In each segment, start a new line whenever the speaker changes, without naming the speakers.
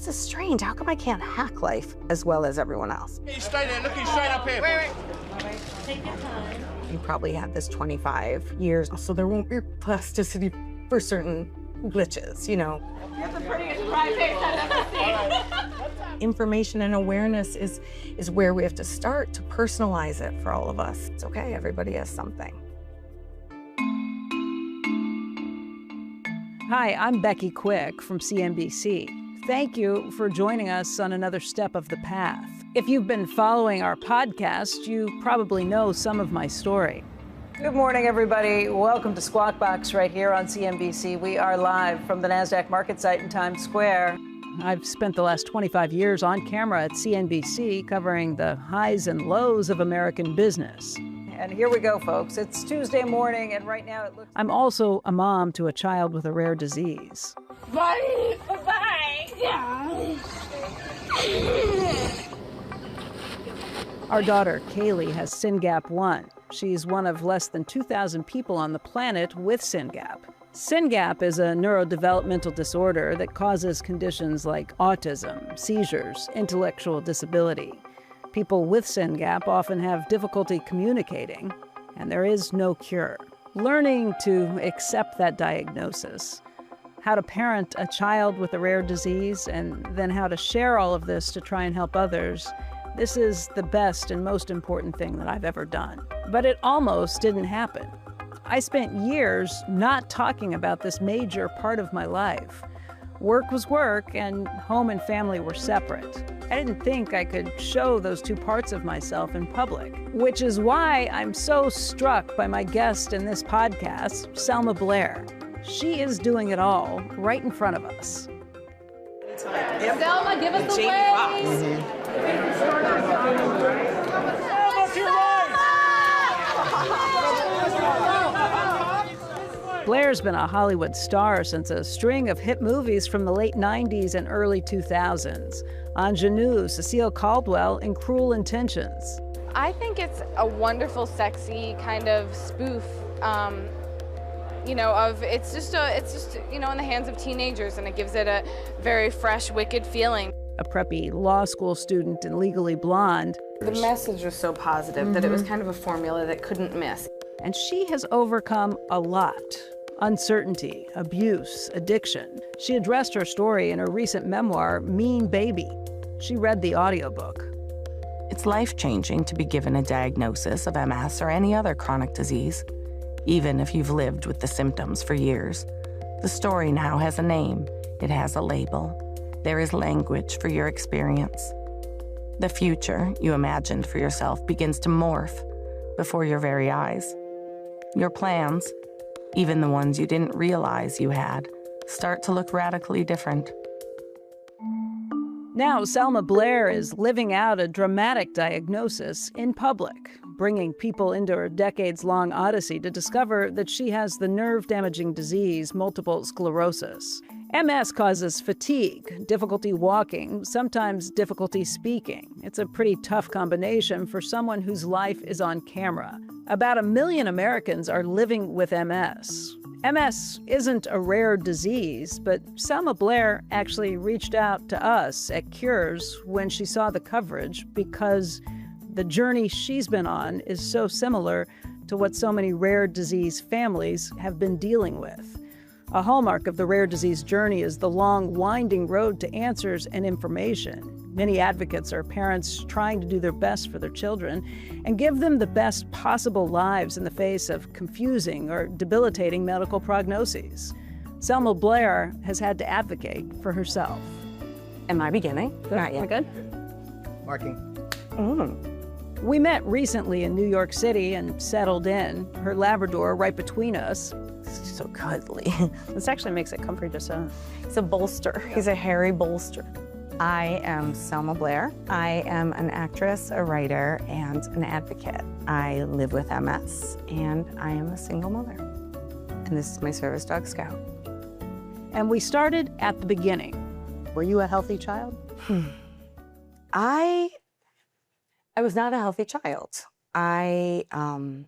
this is strange. How come I can't hack life as well as everyone else?
Hey, stay there, looking straight up here. Wait.
All right, take your time.
You probably had this 25 years, so there won't be plasticity for certain glitches, you know.
You're the prettiest bride face I've ever seen.
Information and awareness is where we have to start to personalize it for all of us. It's okay, everybody has something.
Hi, I'm Becky Quick from CNBC. Thank you for joining us on another step of the path. If you've been following our podcast, you probably know some of my story. Good morning, everybody. Welcome to Squawk Box right here on CNBC. We are live from the NASDAQ market site in Times Square. I've spent the last 25 years on camera at CNBC covering the highs and lows of American business. And here we go, folks. It's Tuesday morning, and right now it looks... I'm also a mom to a child with a rare disease.
Bye.
Our daughter, Kaylee, has SYNGAP1. She's one of less than 2,000 people on the planet with SYNGAP. SYNGAP is a neurodevelopmental disorder that causes conditions like autism, seizures, intellectual disability. People with SYNGAP often have difficulty communicating, and there is no cure. Learning to accept that diagnosis, how to parent a child with a rare disease, and then how to share all of this to try and help others, this is the best and most important thing that I've ever done. But it almost didn't happen. I spent years not talking about this major part of my life. Work was work, and home and family were separate. I didn't think I could show those two parts of myself in public, which is why I'm so struck by my guest in this podcast, Selma Blair. She is doing it all right in front of us.
Selma, give us the wave.
Blair's been a Hollywood star since a string of hit movies from the late 90s and early 2000s. Ingenue, Cecile Caldwell, and Cruel Intentions.
I think it's a wonderful, sexy kind of spoof, it's just in the hands of teenagers, and it gives it a very fresh, wicked feeling.
A preppy law school student in Legally Blonde.
The message was so positive that it was kind of a formula that couldn't miss.
And she has overcome a lot. Uncertainty, abuse, addiction. She addressed her story in her recent memoir, Mean Baby. She read the audiobook.
It's life-changing to be given a diagnosis of MS or any other chronic disease, even if you've lived with the symptoms for years. The story now has a name. It has a label. There is language for your experience. The future you imagined for yourself begins to morph before your very eyes. Your plans, even the ones you didn't realize you had, start to look radically different.
Now, Selma Blair is living out a dramatic diagnosis in public, bringing people into her decades-long odyssey to discover that she has the nerve-damaging disease multiple sclerosis. MS causes fatigue, difficulty walking, sometimes difficulty speaking. It's a pretty tough combination for someone whose life is on camera. About 1 million Americans are living with MS. MS isn't a rare disease, but Selma Blair actually reached out to us at Cures when she saw the coverage because the journey she's been on is so similar to what so many rare disease families have been dealing with. A hallmark of the rare disease journey is the long, winding road to answers and information. Many advocates are parents trying to do their best for their children and give them the best possible lives in the face of confusing or debilitating medical prognoses. Selma Blair has had to advocate for herself.
Am I beginning? Not yet.
Good?
Marking.
We met recently in New York City and settled in, her Labrador right between us.
It's so cuddly.
This actually makes it comfy just so.
He's a bolster. He's a hairy bolster. I am Selma Blair. I am an actress, a writer, and an advocate. I live with MS, and I am a single mother. And this is my service dog, Scout.
And we started at the beginning. Were you a healthy child?
I was not a healthy child. From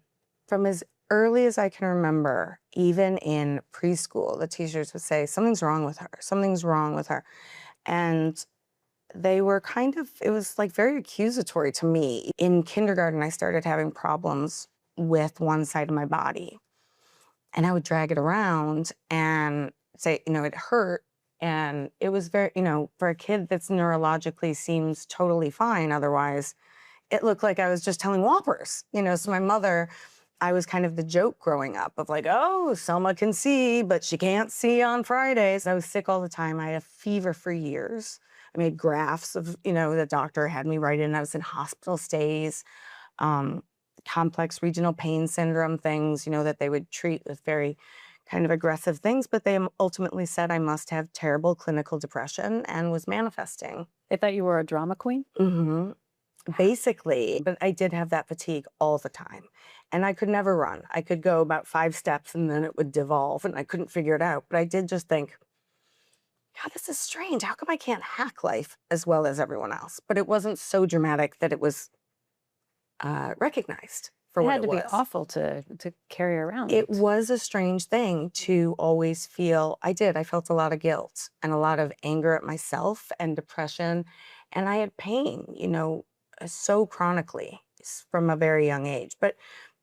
as early as I can remember, even in preschool, the teachers would say, something's wrong with her, something's wrong with her. And they were it was like very accusatory to me. In kindergarten, I started having problems with one side of my body. And I would drag it around and say, it hurt. And it was very, for a kid that's neurologically seems totally fine otherwise, it looked like I was just telling whoppers. So my mother, I was kind of the joke growing up of like, oh, Selma can see, but she can't see on Fridays. I was sick all the time. I had a fever for years. I made graphs of, the doctor had me write in. I was in hospital stays, complex regional pain syndrome things, that they would treat with very kind of aggressive things. But they ultimately said I must have terrible clinical depression and was manifesting.
They thought you were a drama queen?
Mm-hmm. Basically, but I did have that fatigue all the time. And I could never run. I could go about 5 steps and then it would devolve and I couldn't figure it out. But I did just think, God, this is strange. How come I can't hack life as well as everyone else? But it wasn't so dramatic that it was recognized for what it was.
It had to be awful to carry around.
It was a strange thing to always feel. I felt a lot of guilt and a lot of anger at myself and depression. And I had pain, so chronically from a very young age. But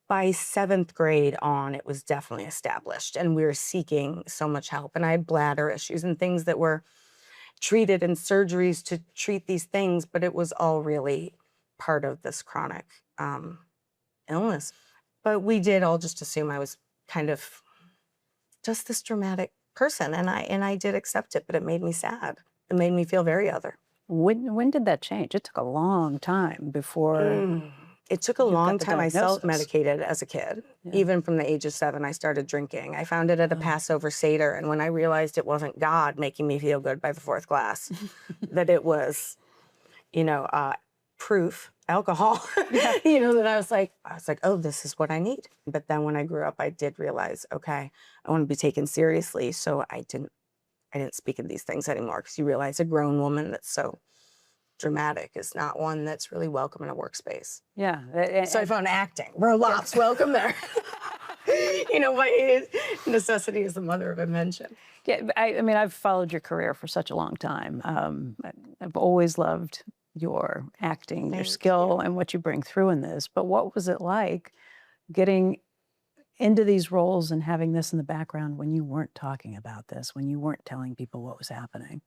by 7th grade on, it was definitely established. And we were seeking so much help. And I had bladder issues and things that were treated in surgeries to treat these things. But it was all really part of this chronic illness. But we did all just assume I was kind of just this dramatic person. And I did accept it, but it made me sad. It made me feel very other.
When did that change? It took a long time before...
It took a long time. I self-medicated as a kid. Yeah. Even from the age of 7, I started drinking. I found it at a Passover Seder, and when I realized it wasn't God making me feel good by the 4th glass, that it was, proof, alcohol, that I was like, oh, this is what I need. But then when I grew up, I did realize, okay, I want to be taken seriously, so I didn't speak of these things anymore, because you realize a grown woman that's so dramatic is not one that's really welcome in a workspace.
Yeah.
So I found acting. Roll-ups, welcome there. Necessity is the mother of invention.
Yeah, I've followed your career for such a long time. I've always loved your acting, your skill, and what you bring through in this. But what was it like getting into these roles and having this in the background when you weren't talking about this, when you weren't telling people what was happening?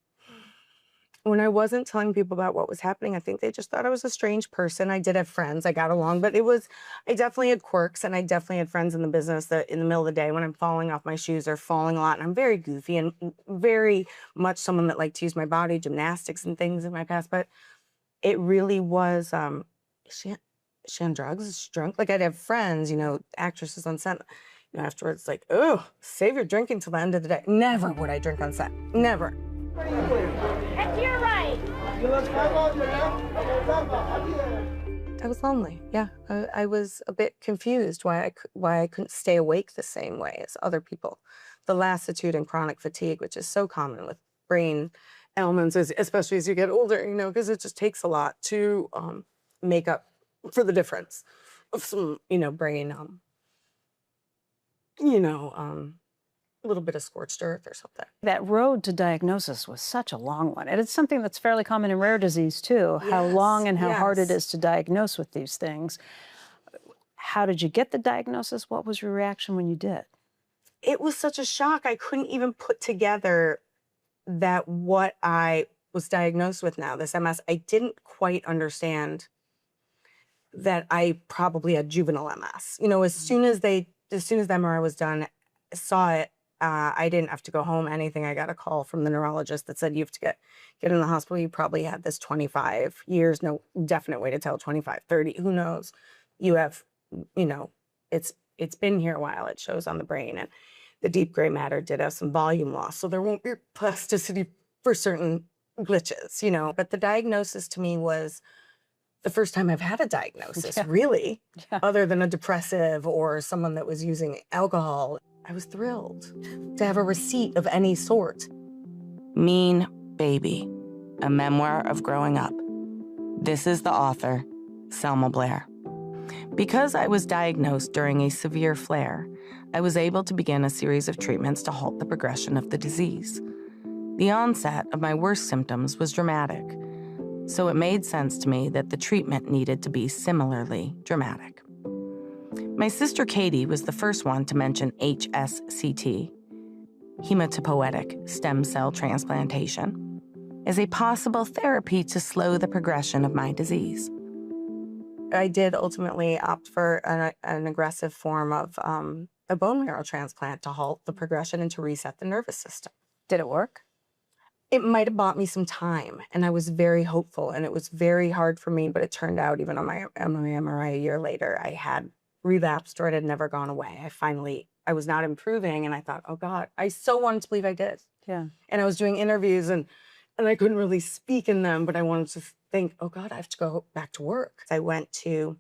When I wasn't telling people about what was happening, I think they just thought I was a strange person. I did have friends. I got along, but I definitely had quirks, and I definitely had friends in the business that in the middle of the day when I'm falling off my shoes or falling a lot, and I'm very goofy and very much someone that liked to use my body, gymnastics and things in my past, but it really was, she on drugs? Is she drunk? Like, I'd have friends, actresses on set, afterwards, like, oh, save your drinking till the end of the day. Never would I drink on set. Never.
And to your right.
I was lonely, yeah. I was a bit confused why I couldn't stay awake the same way as other people. The lassitude and chronic fatigue, which is so common with brain ailments, especially as you get older, because it just takes a lot to make up for the difference of some, brain, a little bit of scorched earth or something.
That road to diagnosis was such a long one. And it's something that's fairly common in rare disease, too, how long and how hard it is to diagnose with these things. How did you get the diagnosis? What was your reaction when you did?
It was such a shock. I couldn't even put together that what I was diagnosed with now, this MS, I didn't quite understand that I probably had juvenile MS. As soon as the MRI was done, saw it, I didn't have to go home, anything. I got a call from the neurologist that said, you have to get in the hospital. You probably had this 25 years, no definite way to tell, 25, 30, who knows? You have, it's been here a while. It shows on the brain. And the deep gray matter did have some volume loss, so there won't be plasticity for certain glitches, But the diagnosis to me was the first time I've had a diagnosis, really, other than a depressive or someone that was using alcohol. I was thrilled to have a receipt of any sort. Mean Baby, a memoir of growing up. This is the author, Selma Blair. Because I was diagnosed during a severe flare, I was able to begin a series of treatments to halt the progression of the disease. The onset of my worst symptoms was dramatic, so it made sense to me that the treatment needed to be similarly dramatic. My sister Katie was the first one to mention HSCT, hematopoietic stem cell transplantation, as a possible therapy to slow the progression of my disease. I did ultimately opt for an aggressive form of a bone marrow transplant to halt the progression and to reset the nervous system.
Did it work?
It might have bought me some time, and I was very hopeful, and it was very hard for me, but it turned out even on my MRI a year later, I had relapsed or it had never gone away. I was not improving, and I thought, oh God, I so wanted to believe I did.
Yeah.
And I was doing interviews, and I couldn't really speak in them, but I wanted to think, oh God, I have to go back to work. I went to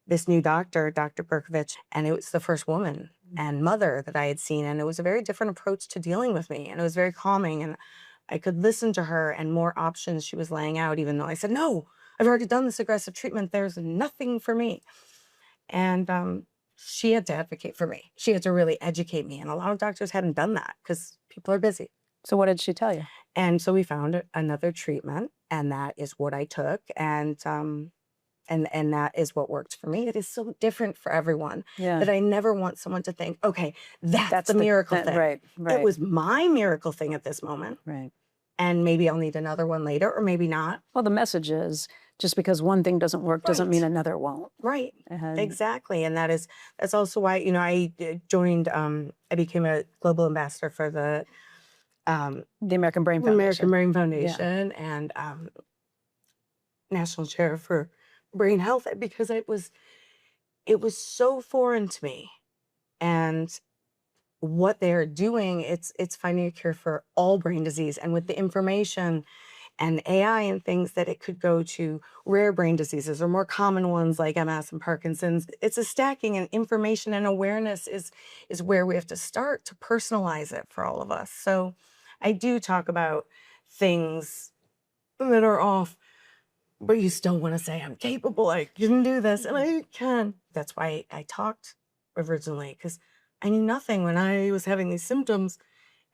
this new doctor, Dr. Berkovich, and it was the first woman and mother that I had seen, and it was a very different approach to dealing with me, and it was very calming, and I could listen to her and more options she was laying out, even though I said, no, I've already done this aggressive treatment. There's nothing for me. And she had to advocate for me. She had to really educate me. And a lot of doctors hadn't done that because people are busy.
So what did she tell you?
And so we found another treatment, and that is what I took. And that is what worked for me. It is so different for everyone that I never want someone to think, okay, that's the miracle thing.
Right.
It was my miracle thing at this moment.
Right.
And maybe I'll need another one later, or maybe not.
Well, the message is just because one thing doesn't work doesn't mean another won't.
Right. Exactly. And that's also why, I joined, I became a global ambassador for the
American Brain Foundation.
And National Chair for Brain Health, because it was so foreign to me. And what they're doing, it's finding a cure for all brain disease. And with the information and AI and things that it could go to rare brain diseases or more common ones like MS and Parkinson's, it's a stacking, and information and awareness is where we have to start to personalize it for all of us. So I do talk about things that are off, but you still want to say, I'm capable, I can do this, and I can. That's why I talked originally, because I knew nothing when I was having these symptoms.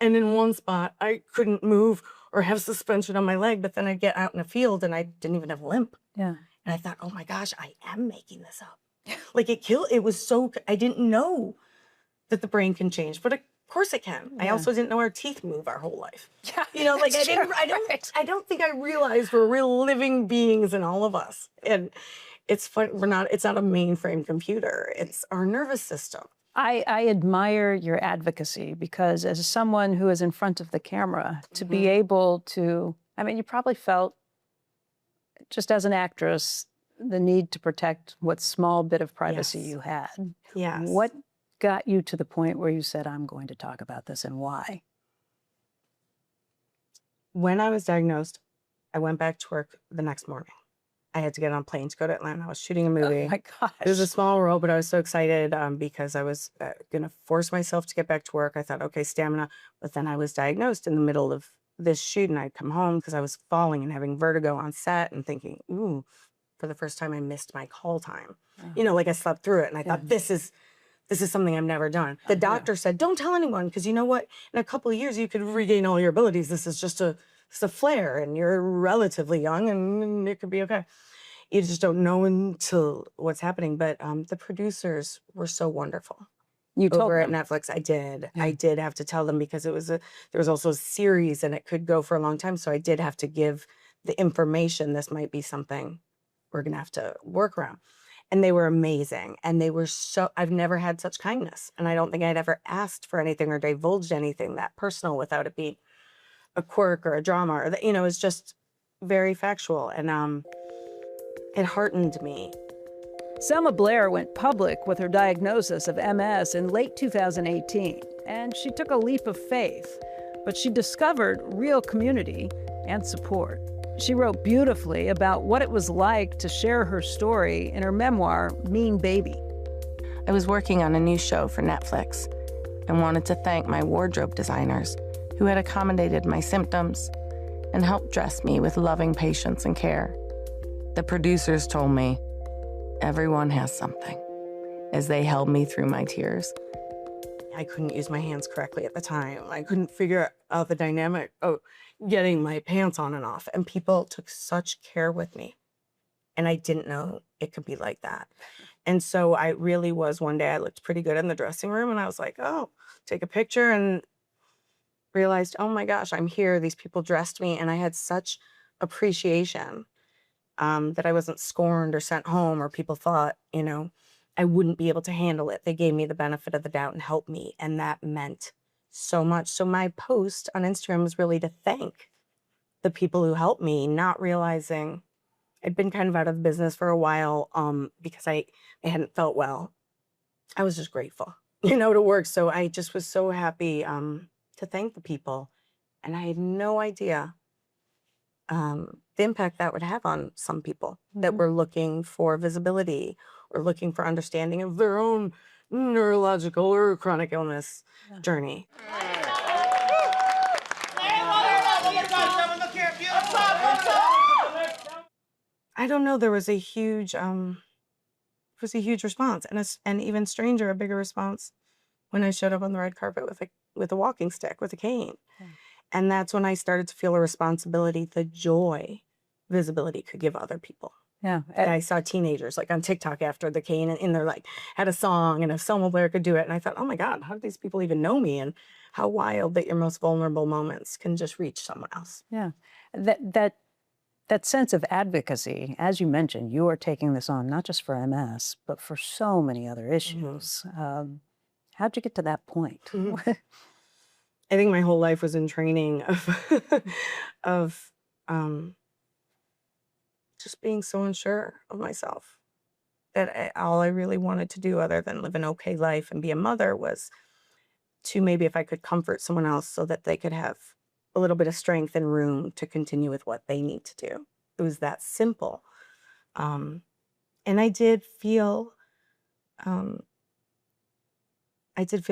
And in one spot, I couldn't move or have suspension on my leg, but then I'd get out in a field and I didn't even have a limp.
Yeah.
And I thought, oh my gosh, I am making this up. Like it was so, I didn't know that the brain can change, but of course it can. Yeah. I also didn't know our teeth move our whole life.
Yeah,
I don't think I realized we're real living beings in all of us. And it's fun, it's not a mainframe computer, it's our nervous system.
I admire your advocacy, because as someone who is in front of the camera, to be able to, you probably felt, just as an actress, the need to protect what small bit of privacy you had.
Yes.
What got you to the point where you said, I'm going to talk about this, and why?
When I was diagnosed, I went back to work the next morning. I had to get on a plane to go to Atlanta. I was shooting a movie.
Oh my gosh.
It was a small role, but I was so excited because I was going to force myself to get back to work. I thought, okay, stamina. But then I was diagnosed in the middle of this shoot, and I'd come home because I was falling and having vertigo on set and thinking, ooh, for the first time I missed my call time. Like I slept through it, and I thought, this is something I've never done. The doctor said, don't tell anyone, because you know what? In a couple of years, you could regain all your abilities. This is just a flare, and you're relatively young, and it could be okay. You just don't know until what's happening. But the producers were so wonderful.
You told
over
them.
at Netflix. I did. Yeah. I did have to tell them, because there was also a series, and it could go for a long time. So I did have to give the information. This might be something we're going to have to work around. And they were amazing. And they were I've never had such kindness. And I don't think I'd ever asked for anything or divulged anything that personal without it being a quirk or a drama, or that, it's just very factual. And it heartened me.
Selma Blair went public with her diagnosis of MS in late 2018, and she took a leap of faith, but she discovered real community and support. She wrote beautifully about what it was like to share her story in her memoir, Mean Baby.
I was working on a new show for Netflix and wanted to thank my wardrobe designers who had accommodated my symptoms and helped dress me with loving patience and care. The producers told me, everyone has something, as they held me through my tears. I couldn't use my hands correctly at the time. I couldn't figure out the dynamic of getting my pants on and off. And people took such care with me. And I didn't know it could be like that. And so I really was, one day I looked pretty good in the dressing room and I was like, oh, take a picture, and realized, oh my gosh, I'm here. These people dressed me. And I had such appreciation that I wasn't scorned or sent home, or people thought, you know, I wouldn't be able to handle it. They gave me the benefit of the doubt and helped me. And that meant so much. So my post on Instagram was really to thank the people who helped me, not realizing I'd been kind of out of business for a while because I hadn't felt well. I was just grateful, you know, to work. So I just was so happy to thank the people. And I had no idea the impact that would have on some people that were looking for visibility or looking for understanding of their own neurological or chronic illness journey. I don't know. There was a huge, response, and even stranger, a bigger response when I showed up on the red carpet with a walking stick, with a cane, and that's when I started to feel a responsibility, the joy visibility could give other people.
Yeah,
and I saw teenagers like on TikTok after the cane, and they're like had a song, and if Selma Blair could do it, and I thought, oh my God, how do these people even know me? And how wild that your most vulnerable moments can just reach someone else.
Yeah, that sense of advocacy, as you mentioned, you are taking this on not just for MS, but for so many other issues. How'd you get to that point?
I think my whole life was in training of just being so unsure of myself that all I really wanted to do, other than live an okay life and be a mother, was to maybe, if I could, comfort someone else so that they could have a little bit of strength and room to continue with what they need to do. It was that simple. And I did feel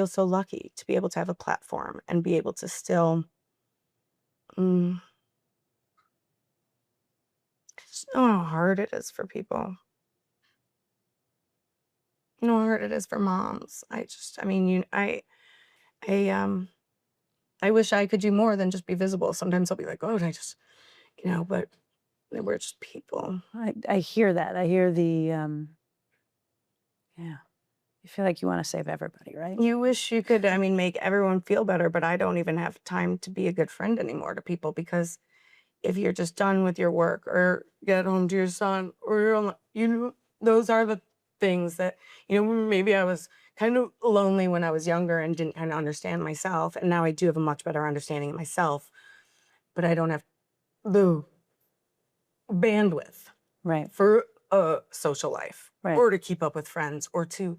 so lucky to be able to have a platform and be able to still just know how hard it is for people. You know how hard it is for moms. I wish I could do more than just be visible. Sometimes I'll be like, oh, I just, you know, but we're just people.
I hear that. I hear the, yeah. You feel like you want to save everybody, right?
You wish you could, make everyone feel better, but I don't even have time to be a good friend anymore to people, because if you're just done with your work or get home to your son, or you're on, those are the things that, maybe I was kind of lonely when I was younger and didn't kind of understand myself. And now I do have a much better understanding of myself, but I don't have the bandwidth for a social life, or to keep up with friends, or to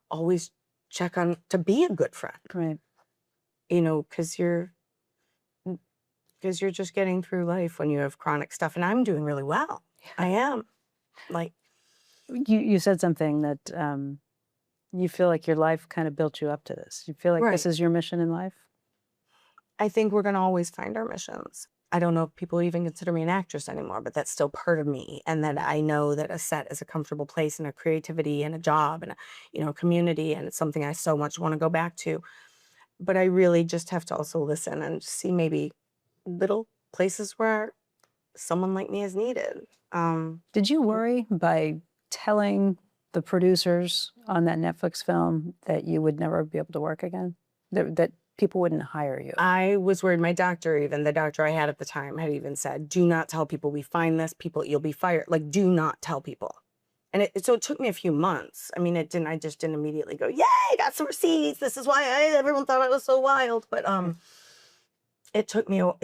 always check on, to be a good friend.
Right.
Because you're just getting through life when you have chronic stuff. And I'm doing really well. I am.
You said something that you feel like your life kind of built you up to this. You feel like this is your mission in life?
I think we're going to always find our missions. I don't know if people even consider me an actress anymore, but that's still part of me. And that I know that a set is a comfortable place, and a creativity and a job and a community. And it's something I so much want to go back to. But I really just have to also listen and see maybe little places where someone like me is needed.
Did you worry by telling the producers on that Netflix film that you would never be able to work again? That people wouldn't hire you?
I was worried. My doctor, the doctor I had at the time, had even said, do not tell people we find this. You'll be fired. Do not tell people. And so it took me a few months. I just didn't immediately go, yay, got some receipts. This is why everyone thought I was so wild. But it took me a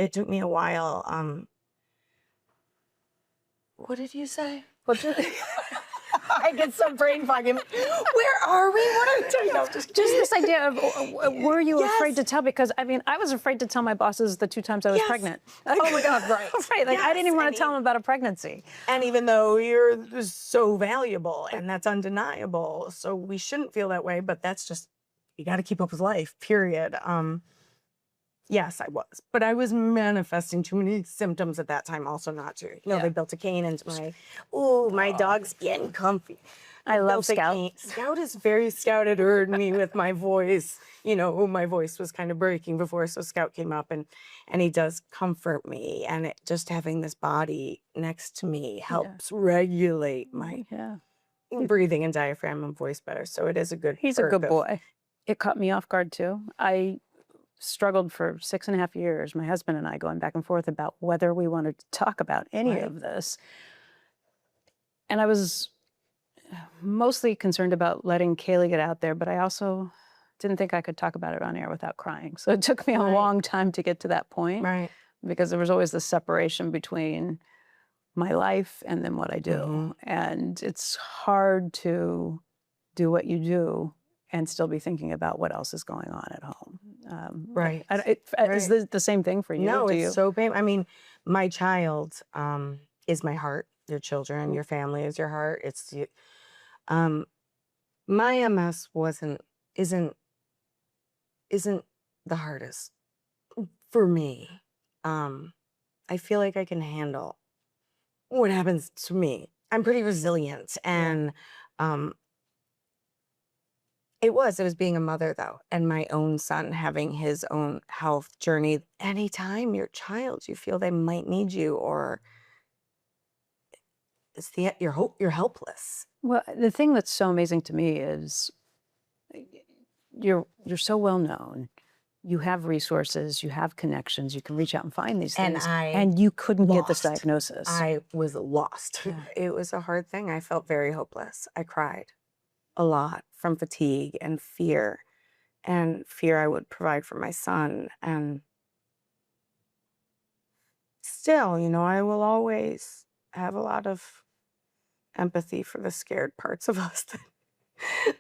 while. What did you say? I get so brain fogging. Where are we? What are we doing? No, just
this idea of, were you afraid to tell? Because, I was afraid to tell my bosses the 2 times I was pregnant.
Oh my God, right.
Right, I didn't even want to tell them about a pregnancy.
And even though you're so valuable, and that's undeniable, so we shouldn't feel that way, but that's just, you got to keep up with life, period. Yes, I was. But I was manifesting too many symptoms at that time also not to. They built a cane into my dog's getting comfy.
I love
built a
Scout.
cane. Scout is very, Scout had heard me with my voice, you know, my voice was kind of breaking before. So Scout came up and he does comfort me. And just having this body next to me helps regulate my breathing and diaphragm and voice better. So it is a good
He's a good boy. It caught me off guard too. I struggled for 6.5 years, my husband and I, going back and forth about whether we wanted to talk about any of this. And I was mostly concerned about letting Kaylee get out there, but I also didn't think I could talk about it on air without crying. So it took me a long time to get to that point, because there was always this separation between my life and then what I do. And it's hard to do what you do and still be thinking about what else is going on at home. Is this the same thing for you?
No, it's so painful. I mean, my child is my heart. Your children, your family is your heart. It's you. My MS isn't the hardest for me. I feel like I can handle what happens to me. I'm pretty resilient, and it was being a mother, though, and my own son having his own health journey. Anytime your child, you feel they might need you, or you're helpless.
Well, the thing that's so amazing to me is you're so well known. You have resources, you have connections, you can reach out and find these things. And you couldn't get this diagnosis.
I was lost. It was a hard thing. I felt very hopeless. I cried a lot from fatigue and fear I would provide for my son. And still, you know, I will always have a lot of empathy for the scared parts of us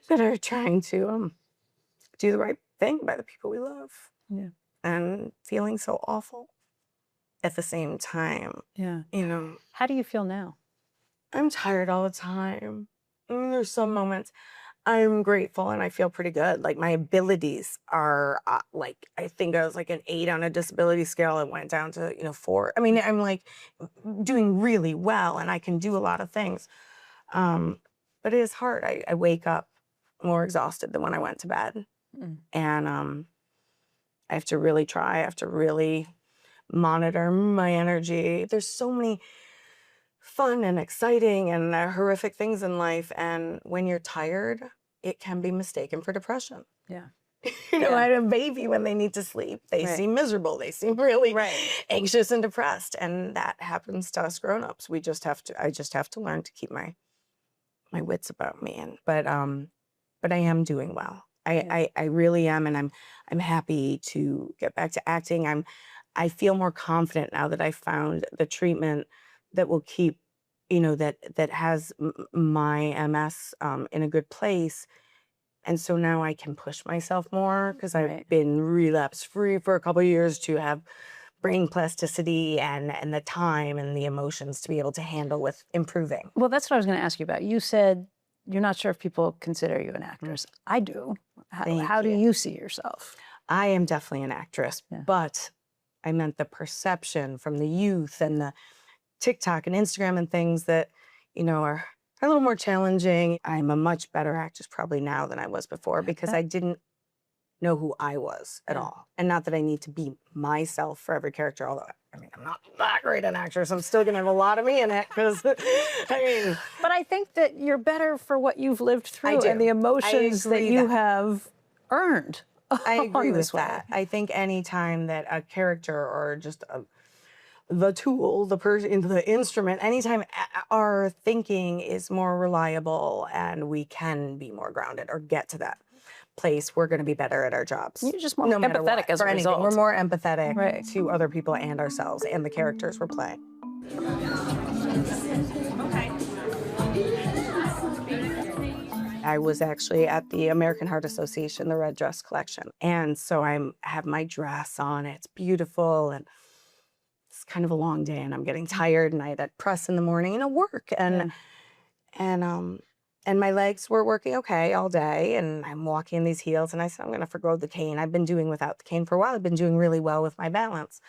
that are trying to do the right thing by the people we love. And feeling so awful at the same time. You know.
How do you feel now?
I'm tired all the time. There's some moments I'm grateful and I feel pretty good. Like my abilities are like, I think I was like an 8 on a disability scale. It went down to, you know, 4. I mean, I'm like doing really well and I can do a lot of things. But it is hard. I wake up more exhausted than when I went to bed. And I have to really try. I have to really monitor my energy. There's so many fun and exciting and horrific things in life. And when you're tired, it can be mistaken for depression. You know, I had a baby when they need to sleep. They seem miserable. They seem really anxious and depressed. And that happens to us grown-ups. I just have to learn to keep my wits about me. But I am doing well. I really am, and I'm happy to get back to acting. I feel more confident now that I found the treatment that will keep, you know, that has my MS in a good place. And so now I can push myself more because I've been relapse free for a couple of years to have brain plasticity and the time and the emotions to be able to handle with improving.
Well, that's what I was going to ask you about. You said you're not sure if people consider you an actress. I do. How do you see yourself?
I am definitely an actress, but I meant the perception from the youth and the TikTok and Instagram and things that, you know, are a little more challenging. I'm a much better actress probably now than I was before because I didn't know who I was at all. And not that I need to be myself for every character, although, I mean, I'm not that great an actress. I'm still going to have a lot of me in it because, I mean.
But I think that you're better for what you've lived through and the emotions that you have earned.
I agree with that. I think any time that a character or just the tool, the person, the instrument, anytime our thinking is more reliable and we can be more grounded or get to that place, we're going to be better at our jobs.
You're just more empathetic as a result.
We're more empathetic to other people and ourselves and the characters we're playing. I was actually at the American Heart Association, the Red Dress Collection. And so I have my dress on. It's beautiful. And it's kind of a long day. And I'm getting tired. And I had that press in the morning, you know, work. And my legs were working okay all day. And I'm walking in these heels. And I said, I'm going to forgo the cane. I've been doing without the cane for a while. I've been doing really well with my balance.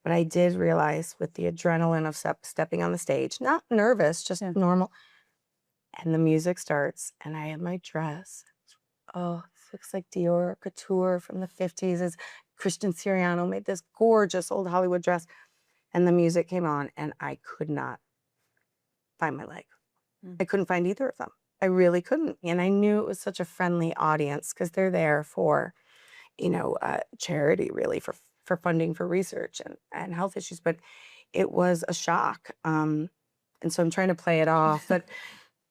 But I did realize with the adrenaline of stepping on the stage, not nervous, just normal. And the music starts, and I have my dress. Oh, this looks like Dior Couture from the 50s. As Christian Siriano made this gorgeous old Hollywood dress. And the music came on, and I could not find my leg. I couldn't find either of them. I really couldn't. And I knew it was such a friendly audience because they're there for, charity, really, for funding for research and health issues. But it was a shock. And so I'm trying to play it off.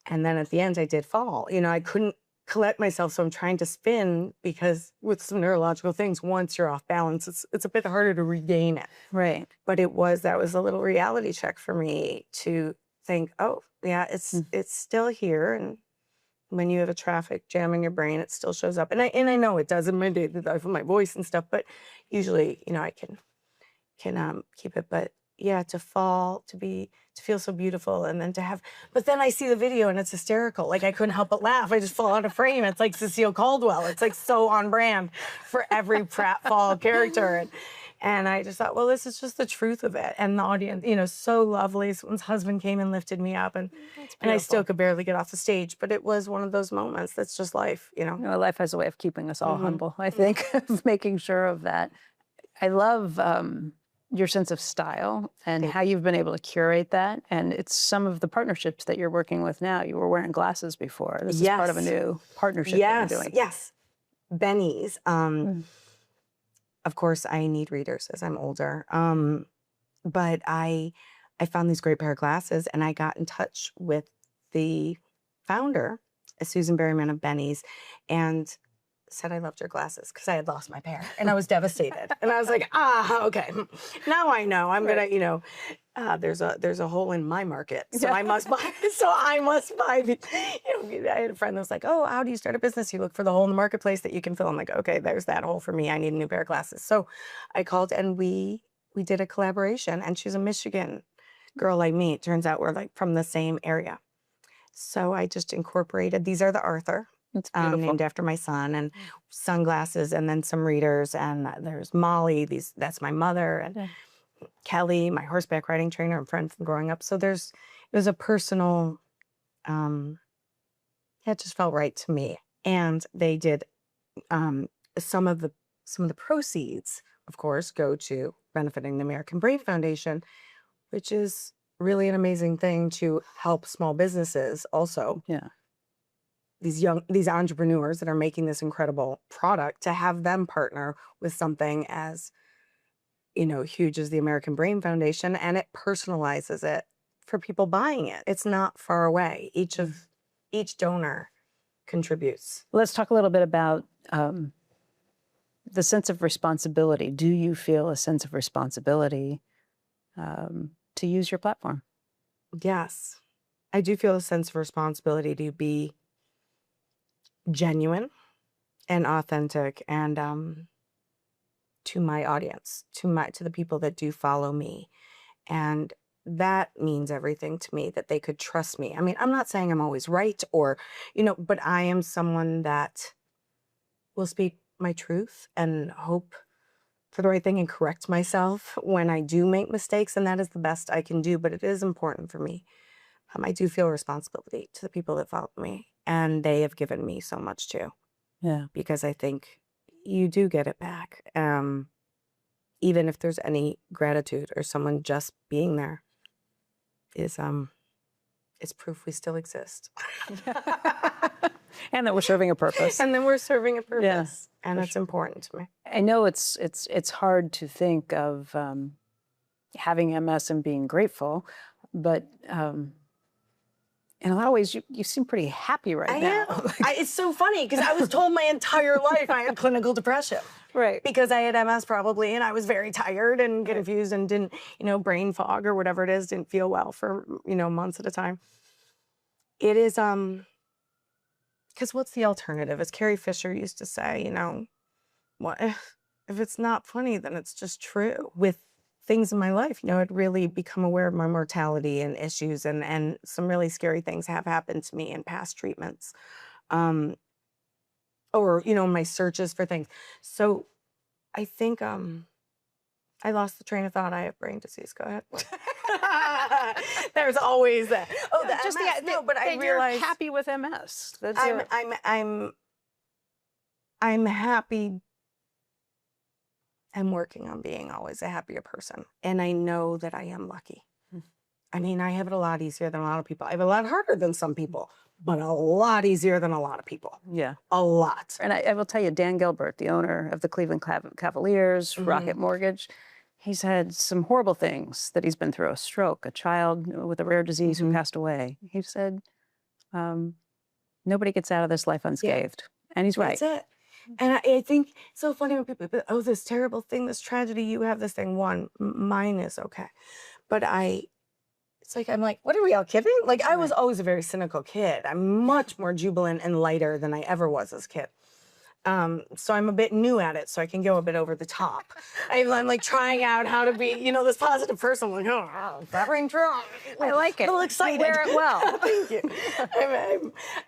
And then at the end, I did fall. I couldn't collect myself, so I'm trying to spin because with some neurological things, once you're off balance, it's a bit harder to regain it.
Right.
But that was a little reality check for me to think, oh, yeah, it's still here. And when you have a traffic jam in your brain, it still shows up. And I know it does in my daily life with my voice and stuff, but usually, I can keep it. But yeah, to fall, to feel so beautiful, and then but then I see the video and it's hysterical. Like I couldn't help but laugh. I just fall out of frame. It's like Cecile Caldwell. It's like so on brand for every pratfall character. And I just thought, well, this is just the truth of it. And the audience, so lovely. Someone's husband came and lifted me up, and I still could barely get off the stage. But it was one of those moments. That's just life,
Life has a way of keeping us all humble, I think, of making sure of that. I love your sense of style and how you've been able to curate that. And it's some of the partnerships that you're working with now. You were wearing glasses before. This is part of a new partnership that you're doing.
Yes. Benny's. Of course, I need readers as I'm older. But I found these great pair of glasses, and I got in touch with the founder, Susan Berryman of Benny's, and said I loved your glasses because I had lost my pair, and I was devastated. And I was like, okay, now I know. I'm gonna, there's a hole in my market, so I must buy. So I must buy. I had a friend that was like, oh, how do you start a business? You look for the hole in the marketplace that you can fill. I'm like, okay, there's that hole for me. I need a new pair of glasses. So I called, and we did a collaboration. And she's a Michigan girl like me. It turns out we're like from the same area. So I just incorporated. These are the Arthur.
It's beautiful.
Named after my son, and sunglasses, and then some readers, and there's Molly, that's my mother, and Kelly, my horseback riding trainer and friend from growing up. So it was a personal, it just felt right to me. And they did some of the proceeds, of course, go to benefiting the American Brain Foundation, which is really an amazing thing to help small businesses also.
Yeah.
These entrepreneurs that are making this incredible product, to have them partner with something as huge as the American Brain Foundation, and it personalizes it for people buying it. It's not far away. Each donor contributes.
Let's talk a little bit about the sense of responsibility. Do you feel a sense of responsibility to use your platform?
Yes, I do feel a sense of responsibility to be genuine and authentic, and to my audience, to the people that do follow me. And that means everything to me, that they could trust me. I mean, I'm not saying I'm always right, or but I am someone that will speak my truth and hope for the right thing and correct myself when I do make mistakes, and that is the best I can do. But it is important for me. I do feel responsibility to the people that follow me, and they have given me so much too.
Yeah.
Because I think you do get it back. Even if there's any gratitude or someone just being there is it's proof we still exist.
And that we're serving a purpose.
And then we're serving a purpose.
Yeah,
and it's important to me.
I know it's hard to think of having MS and being grateful, but in a lot of ways, you seem pretty happy right now.
I am. It's so funny because I was told my entire life I had clinical depression.
Right.
Because I had MS probably, and I was very tired and confused and didn't, brain fog or whatever it is, didn't feel well for, months at a time. It is, because what's the alternative? As Carrie Fisher used to say, what if it's not funny, then it's just true. With things in my life, I'd really become aware of my mortality and issues, and some really scary things have happened to me in past treatments. Or, my searches for things. So I think I lost the train of thought. I have brain disease. Go ahead. There's always that. Oh, the
Just
MS. No, but I realize
you're happy with MS. That's
I'm happy. I'm working on being always a happier person. And I know that I am lucky. I mean, I have it a lot easier than a lot of people. I have it a lot harder than some people, but a lot easier than a lot of people.
Yeah.
A lot.
And I will tell you, Dan Gilbert, the owner of the Cleveland Cavaliers, Rocket Mortgage, he's had some horrible things that he's been through. A stroke, a child with a rare disease who passed away. He said, nobody gets out of this life unscathed. Yeah. And he's right.
That's it. And I think it's so funny when people, oh, this terrible thing, this tragedy, you have this thing. Mine is okay. But it's like, I'm like, what, are we all kidding? Like, I was always a very cynical kid. I'm much more jubilant and lighter than I ever was as a kid. So I'm a bit new at it, so I can go a bit over the top. I'm like trying out how to be, this positive person. I'm like, oh, that ring true.
I like it.
A little excited.
You wear it well.
Thank you.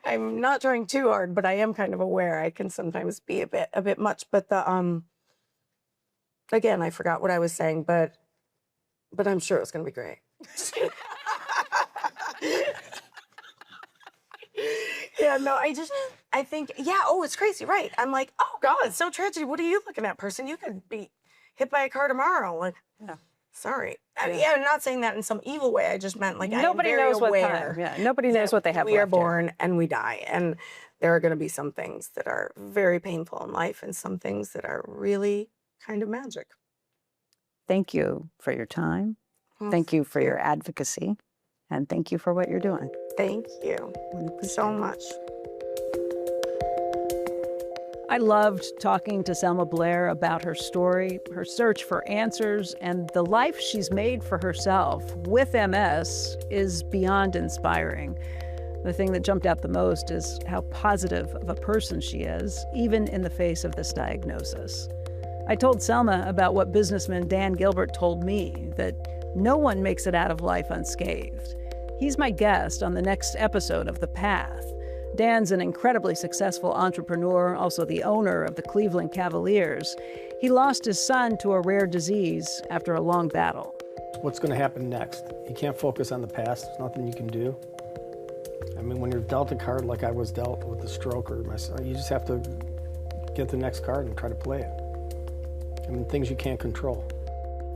I'm not trying too hard, but I am kind of aware I can sometimes be a bit much. But again, I forgot what I was saying, but I'm sure it's going to be great. Yeah, no, I think, it's crazy, right? I'm like, oh God, it's so tragedy. What are you looking at, person? You could be hit by a car tomorrow. Like, sorry. I mean, I'm not saying that in some evil way. I just meant like,
nobody knows what time. Yeah, nobody knows what they have.
We are born and we die, and there are going to be some things that are very painful in life, and some things that are really kind of magic.
Thank you for your time. Thank you for your advocacy. And thank you for what you're doing.
Thank you so much.
I loved talking to Selma Blair about her story, her search for answers, and the life she's made for herself with MS is beyond inspiring. The thing that jumped out the most is how positive of a person she is, even in the face of this diagnosis. I told Selma about what businessman Dan Gilbert told me, that no one makes it out of life unscathed. He's my guest on the next episode of The Path. Dan's an incredibly successful entrepreneur, also the owner of the Cleveland Cavaliers. He lost his son to a rare disease after a long battle.
What's going to happen next? You can't focus on the past. There's nothing you can do. I mean, when you're dealt a card like I was dealt with the stroke or my son, you just have to get the next card and try to play it. I mean, things you can't control.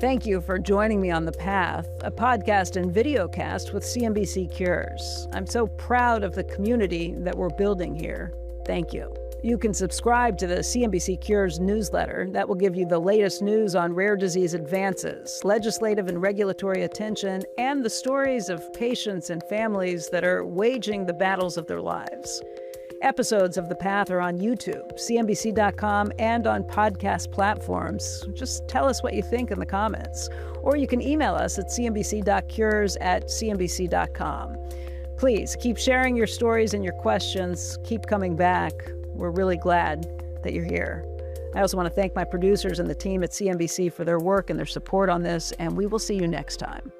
Thank you for joining me on The Path, a podcast and videocast with CNBC Cures. I'm so proud of the community that we're building here. Thank you. You can subscribe to the CNBC Cures newsletter that will give you the latest news on rare disease advances, legislative and regulatory attention, and the stories of patients and families that are waging the battles of their lives. Episodes of The Path are on YouTube, CNBC.com, and on podcast platforms. Just tell us what you think in the comments. Or you can email us at cnbc.cures@cnbc.com. Please keep sharing your stories and your questions. Keep coming back. We're really glad that you're here. I also want to thank my producers and the team at CNBC for their work and their support on this, and we will see you next time.